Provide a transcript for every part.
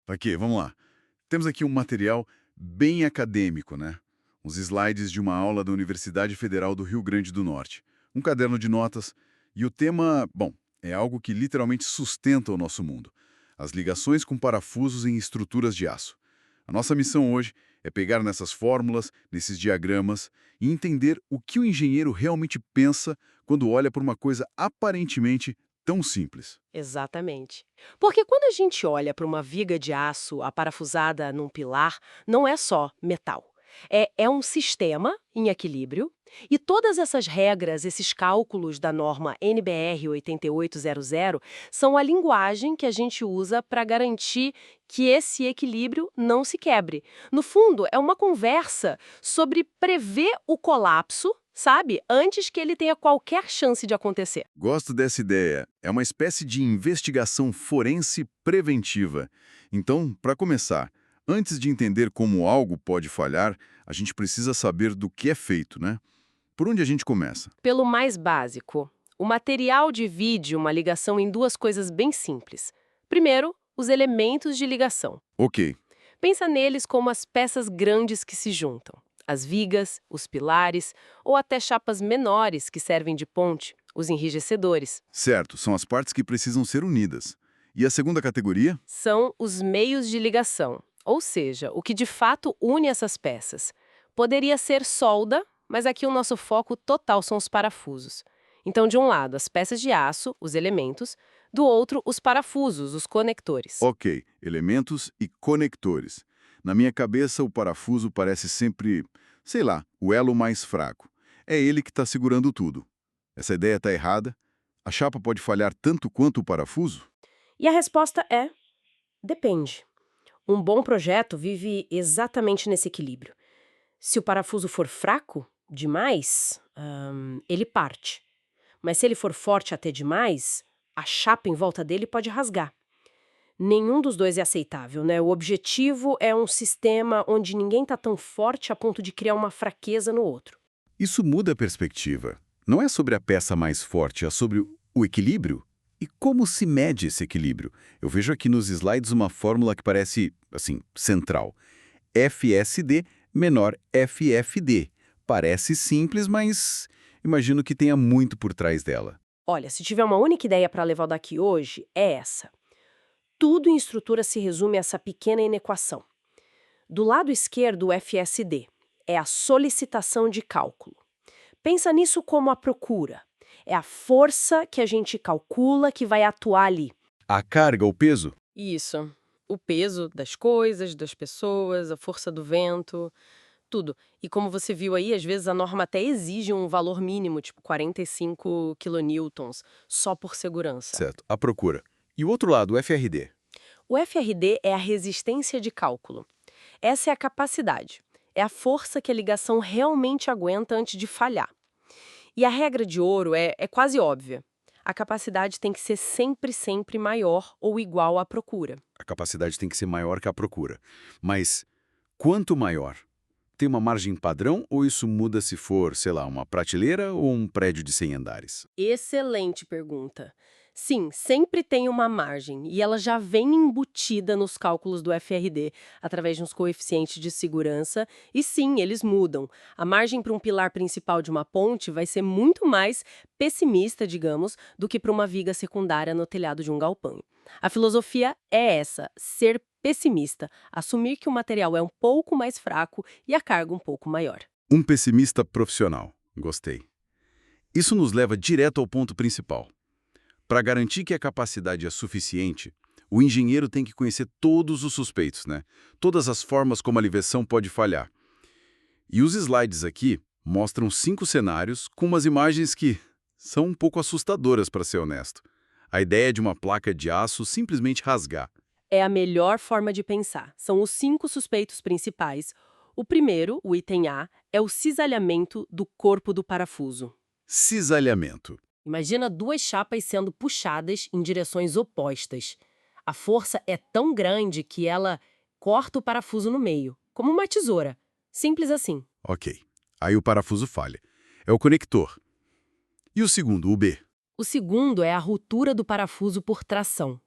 Aqui, vamos lá. Temos aqui um material bem acadêmico, né? Uns slides de uma aula da Universidade Federal do Rio Grande do Norte. Um caderno de notas. E o tema, bom, é algo que literalmente sustenta o nosso mundo. As ligações com parafusos em estruturas de aço. A nossa missão hoje é pegar nessas fórmulas, nesses diagramas, e entender o que o engenheiro realmente pensa quando olha para uma coisa aparentemente tão simples. Exatamente. Porque quando a gente olha para uma viga de aço aparafusada num pilar, não é só metal. É um sistema em equilíbrio e todas essas regras, esses cálculos da norma NBR 8800 são a linguagem que a gente usa para garantir que esse equilíbrio não se quebre. No fundo, é uma conversa sobre prever o colapso, sabe, antes que ele tenha qualquer chance de acontecer. Gosto dessa ideia. É uma espécie de investigação forense preventiva. Então, para começar, antes de entender como algo pode falhar, a gente precisa saber do que é feito, né? Por onde a gente começa? Pelo mais básico, o material divide uma ligação em duas coisas bem simples. Primeiro, os elementos de ligação. Ok, Pensa neles como as peças grandes que se juntam. As vigas, os pilares ou até chapas menores que servem de ponte, os enrijecedores. certo, são as partes que precisam ser unidas. E a segunda categoria? São os meios de ligação, ou seja, o que de fato une essas peças. Poderia ser solda, mas aqui o nosso foco total são os parafusos. Então, de um lado, as peças de aço, os elementos, do outro, os parafusos, os conectores. Ok, elementos e conectores. Na minha cabeça, o parafuso parece sempre, sei lá, o elo mais fraco. É ele que está segurando tudo. Essa ideia está errada? A chapa pode falhar tanto quanto o parafuso? E a resposta é: depende. Um bom projeto vive exatamente nesse equilíbrio. Se o parafuso for fraco demais, ele parte. Mas se ele for forte até demais, a chapa em volta dele pode rasgar. Nenhum dos dois é aceitável, né? O objetivo é um sistema onde ninguém está tão forte a ponto de criar uma fraqueza no outro. Isso muda a perspectiva. Não é sobre a peça mais forte, é sobre o equilíbrio. E como se mede esse equilíbrio? Eu vejo aqui nos slides uma fórmula que parece, assim, central. FSD menor FFD. Parece simples, mas imagino que tenha muito por trás dela. Olha, se tiver uma única ideia para levar daqui hoje, é essa. Tudo em estrutura se resume a essa pequena inequação. Do lado esquerdo, o FSD é a solicitação de cálculo. Pensa nisso como a procura. É a força que a gente calcula que vai atuar ali. A carga, o peso? Isso. O peso das coisas, das pessoas, a força do vento, tudo. E como você viu aí, às vezes a norma até exige um valor mínimo, tipo 45 kilonewtons, só por segurança. Certo, a procura. E o outro lado, o FRD? O FRD é a resistência de cálculo. Essa é a capacidade. É a força que a ligação realmente aguenta antes de falhar. E a regra de ouro é quase óbvia. A capacidade tem que ser sempre, sempre maior ou igual à procura. A capacidade tem que ser maior que a procura. Mas quanto maior? Tem uma margem padrão ou isso muda se for, sei lá, uma prateleira ou um prédio de 100 andares? Excelente pergunta. Sim, sempre tem uma margem e ela já vem embutida nos cálculos do FRD, através de uns coeficientes de segurança, e sim, eles mudam. A margem para um pilar principal de uma ponte vai ser muito mais pessimista, digamos, do que para uma viga secundária no telhado de um galpão. A filosofia é essa: ser pessimista, assumir que o material é um pouco mais fraco e a carga um pouco maior. Um pessimista profissional. Gostei. Isso nos leva direto ao ponto principal. Para garantir que a capacidade é suficiente, o engenheiro tem que conhecer todos os suspeitos, né? Todas as formas como a ligação pode falhar. E os slides aqui mostram 5 cenários com umas imagens que são um pouco assustadoras, para ser honesto. A ideia de uma placa de aço simplesmente rasgar. É a melhor forma de pensar. São os 5 suspeitos principais. O primeiro, o item A, é o cisalhamento do corpo do parafuso. Cisalhamento. Imagina duas chapas sendo puxadas em direções opostas. A força é tão grande que ela corta o parafuso no meio, como uma tesoura. Simples assim. Ok. Aí o parafuso falha. É o conector. E o segundo, o B? O segundo é a ruptura do parafuso por tração.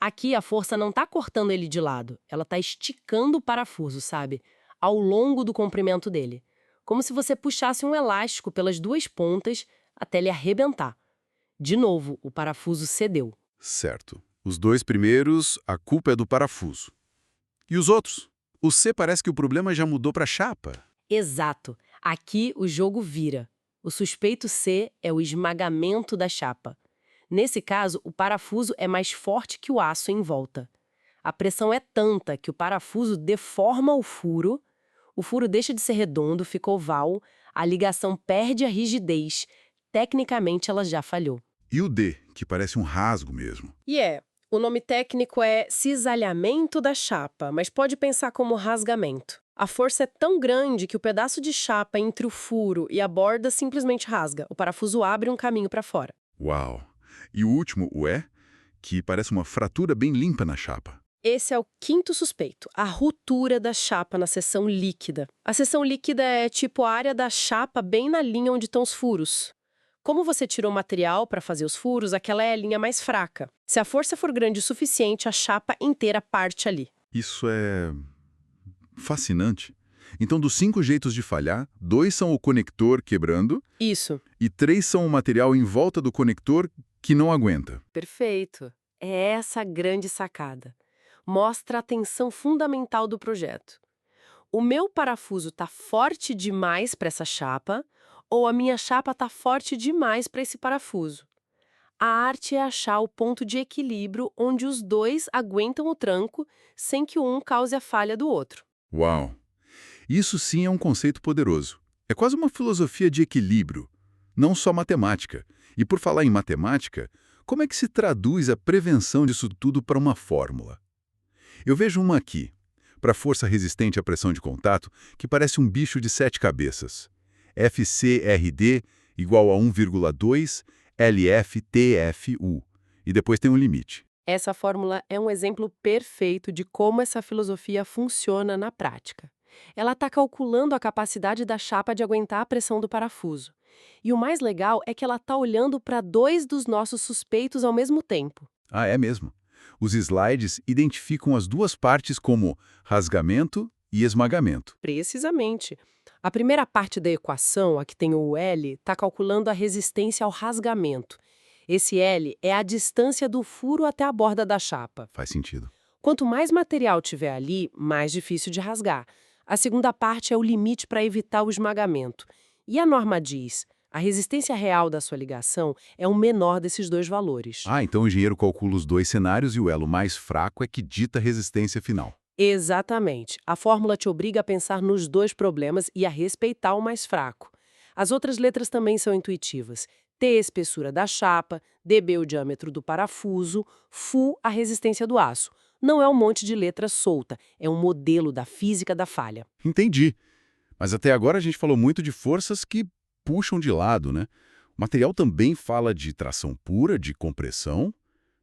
Aqui a força não está cortando ele de lado, ela está esticando o parafuso, sabe? Ao longo do comprimento dele. Como se você puxasse um elástico pelas duas pontas até ele arrebentar. De novo, o parafuso cedeu. Certo. Os dois primeiros, a culpa é do parafuso. E os outros? O C parece que o problema já mudou para a chapa. Exato. Aqui o jogo vira. O suspeito C é o esmagamento da chapa. Nesse caso, o parafuso é mais forte que o aço em volta. A pressão é tanta que o parafuso deforma o furo deixa de ser redondo, fica oval, a ligação perde a rigidez. Tecnicamente, ela já falhou. E o D, que parece um rasgo mesmo. O nome técnico é cisalhamento da chapa, mas pode pensar como rasgamento. A força é tão grande que o pedaço de chapa entre o furo e a borda simplesmente rasga. O parafuso abre um caminho para fora. Uau! E o último, o E, que parece uma fratura bem limpa na chapa. Esse é o quinto suspeito, a ruptura da chapa na seção líquida. A seção líquida é tipo a área da chapa bem na linha onde estão os furos. Como você tirou material para fazer os furos, aquela é a linha mais fraca. Se a força for grande o suficiente, a chapa inteira parte ali. Isso é fascinante. Então, dos 5 jeitos de falhar, 2 são o conector quebrando Isso. e 3 são o material em volta do conector que não aguenta. Perfeito. É essa a grande sacada. Mostra a tensão fundamental do projeto. O meu parafuso está forte demais para essa chapa ou a minha chapa está forte demais para esse parafuso? A arte é achar o ponto de equilíbrio onde os dois aguentam o tranco sem que um cause a falha do outro. Uau! Isso sim é um conceito poderoso. É quase uma filosofia de equilíbrio, não só matemática. E por falar em matemática, como é que se traduz a prevenção disso tudo para uma fórmula? Eu vejo uma aqui, para força resistente à pressão de contato, que parece um bicho de 7 cabeças. FCRD igual a 1,2 LFTFU. E depois tem um limite. Essa fórmula é um exemplo perfeito de como essa filosofia funciona na prática. Ela está calculando a capacidade da chapa de aguentar a pressão do parafuso. E o mais legal é que ela está olhando para 2 dos nossos suspeitos ao mesmo tempo. Ah, é mesmo. Os slides identificam as duas partes como rasgamento e esmagamento. Precisamente. A primeira parte da equação, a que tem o L, está calculando a resistência ao rasgamento. Esse L é a distância do furo até a borda da chapa. Faz sentido. Quanto mais material tiver ali, mais difícil de rasgar. A segunda parte é o limite para evitar o esmagamento. E a norma diz, a resistência real da sua ligação é o menor desses dois valores. Ah, então o engenheiro calcula os dois cenários e o elo mais fraco é que dita a resistência final. Exatamente. A fórmula te obriga a pensar nos dois problemas e a respeitar o mais fraco. As outras letras também são intuitivas. T, a espessura da chapa, dB, o diâmetro do parafuso, Fu, a resistência do aço. Não é um monte de letra solta, é um modelo da física da falha. Entendi. Mas até agora a gente falou muito de forças que puxam de lado, né? O material também fala de tração pura, de compressão.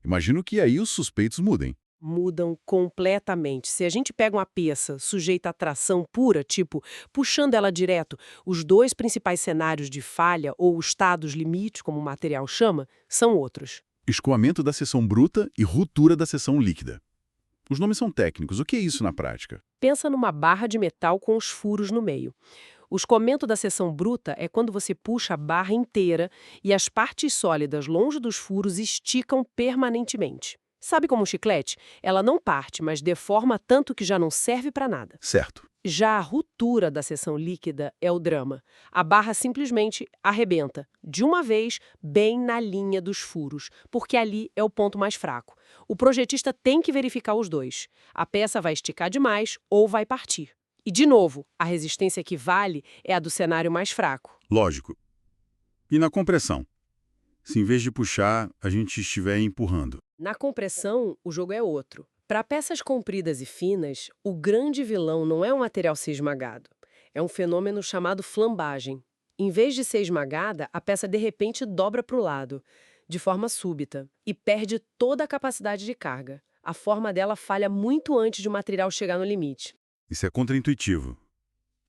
Imagino que aí os suspeitos mudem. Mudam completamente. Se a gente pega uma peça sujeita a tração pura, tipo, puxando ela direto, os dois principais cenários de falha, ou estados limite, como o material chama, são outros. Escoamento da seção bruta e ruptura da seção líquida. Os nomes são técnicos. O que é isso na prática? Pensa numa barra de metal com os furos no meio. O escoamento da seção bruta é quando você puxa a barra inteira e as partes sólidas longe dos furos esticam permanentemente. Sabe como um chiclete? Ela não parte, mas deforma tanto que já não serve para nada. Certo. Já a ruptura da seção líquida é o drama. A barra simplesmente arrebenta, de uma vez, bem na linha dos furos, porque ali é o ponto mais fraco. O projetista tem que verificar os dois. A peça vai esticar demais ou vai partir. E, de novo, a resistência que vale é a do cenário mais fraco. Lógico. E na compressão? Se em vez de puxar, a gente estiver empurrando. Na compressão, o jogo é outro. Para peças compridas e finas, o grande vilão não é o material ser esmagado. É um fenômeno chamado flambagem. Em vez de ser esmagada, a peça de repente dobra para o lado, de forma súbita, e perde toda a capacidade de carga. A forma dela falha muito antes de o material chegar no limite. Isso é contraintuitivo.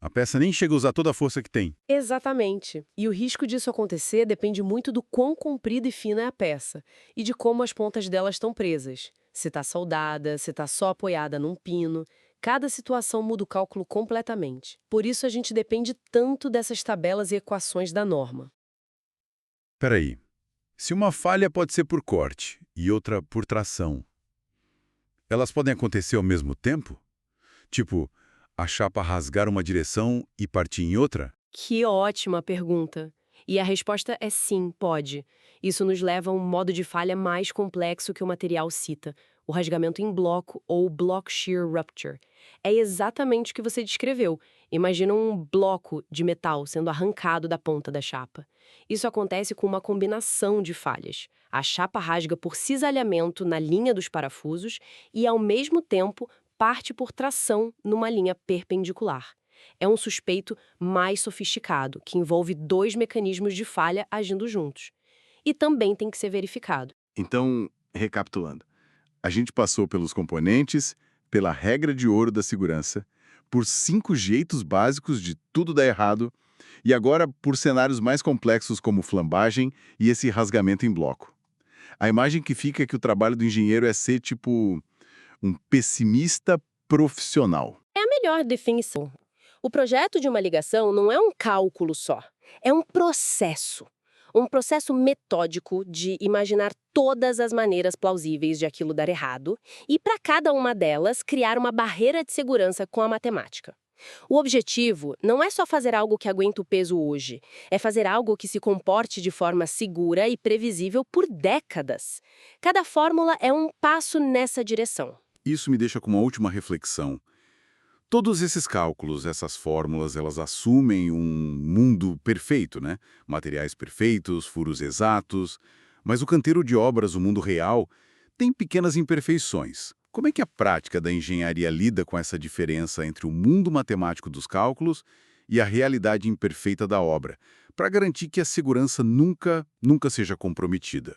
A peça nem chega a usar toda a força que tem. Exatamente. E o risco disso acontecer depende muito do quão comprida e fina é a peça e de como as pontas delas estão presas. se está soldada, se está só apoiada num pino. Cada situação muda o cálculo completamente. Por isso a gente depende tanto dessas tabelas e equações da norma. Peraí, se uma falha pode ser por corte e outra por tração, elas podem acontecer ao mesmo tempo? Tipo, a chapa rasgar uma direção e partir em outra? Que ótima pergunta! E a resposta é sim, pode. Isso nos leva a um modo de falha mais complexo que o material cita, o rasgamento em bloco ou block shear rupture. É exatamente o que você descreveu. Imagina um bloco de metal sendo arrancado da ponta da chapa. Isso acontece com uma combinação de falhas. A chapa rasga por cisalhamento na linha dos parafusos e, ao mesmo tempo, parte por tração numa linha perpendicular. É um suspeito mais sofisticado, que envolve dois mecanismos de falha agindo juntos. E também tem que ser verificado. Então, recapitulando, a gente passou pelos componentes, pela regra de ouro da segurança, por 5 jeitos básicos de tudo dar errado, e agora por cenários mais complexos como flambagem e esse rasgamento em bloco. A imagem que fica é que o trabalho do engenheiro é ser tipo um pessimista profissional. É a melhor definição. O projeto de uma ligação não é um cálculo só, é um processo. Um processo metódico de imaginar todas as maneiras plausíveis de aquilo dar errado e, para cada uma delas, criar uma barreira de segurança com a matemática. O objetivo não é só fazer algo que aguenta o peso hoje, é fazer algo que se comporte de forma segura e previsível por décadas. Cada fórmula é um passo nessa direção. Isso me deixa com uma última reflexão. Todos esses cálculos, essas fórmulas, elas assumem um mundo perfeito, né? Materiais perfeitos, furos exatos. Mas o canteiro de obras, o mundo real, tem pequenas imperfeições. Como é que a prática da engenharia lida com essa diferença entre o mundo matemático dos cálculos e a realidade imperfeita da obra, para garantir que a segurança nunca seja comprometida?